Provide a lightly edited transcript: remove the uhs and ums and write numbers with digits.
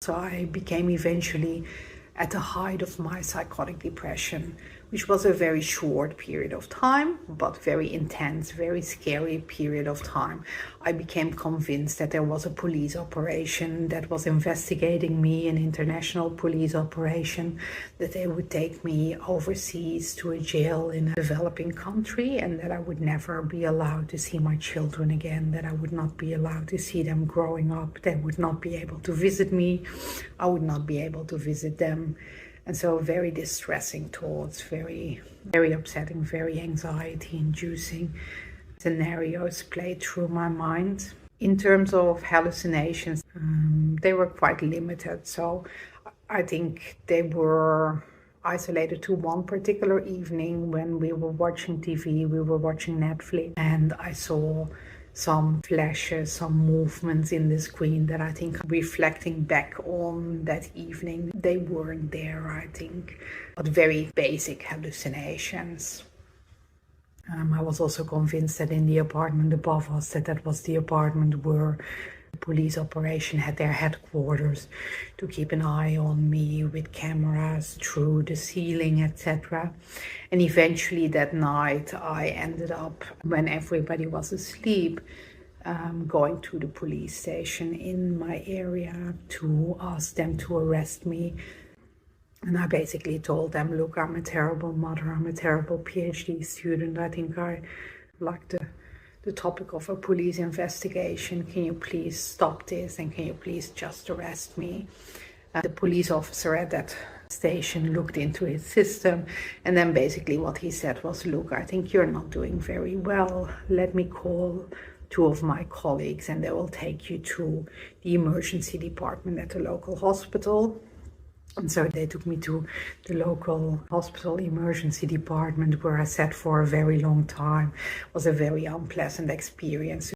So I became eventually at the height of my psychotic depression, which was a very short period of time, but very intense, very scary period of time. I became convinced that there was a police operation that was investigating me, an international police operation, that they would take me overseas to a jail in a developing country, and that I would never be allowed to see my children again, that I would not be allowed to see them growing up, they would not be able to visit me, I would not be able to visit them. And so very distressing thoughts, very, very upsetting, very anxiety-inducing scenarios played through my mind. In terms of hallucinations, they were quite limited. So I think they were isolated to one particular evening when we were watching TV, we were watching Netflix, and I saw some flashes, some movements in the screen that I think, reflecting back on that evening, they weren't there, I think, but very basic hallucinations. I was also convinced that in the apartment above us, that was the apartment where the police operation had their headquarters, to keep an eye on me with cameras through the ceiling, etc. And eventually that night I ended up, when everybody was asleep, going to the police station in my area to ask them to arrest me. And I basically told them, look, I'm a terrible mother, I'm a terrible PhD student, I think I like the topic of a police investigation. Can you please stop this, and can you please just arrest me? The police officer at that station looked into his system, and then basically what he said was, look, I think you're not doing very well. Let me call two of my colleagues and they will take you to the emergency department at the local hospital. And so they took me to the local hospital emergency department, where I sat for a very long time. It was a very unpleasant experience.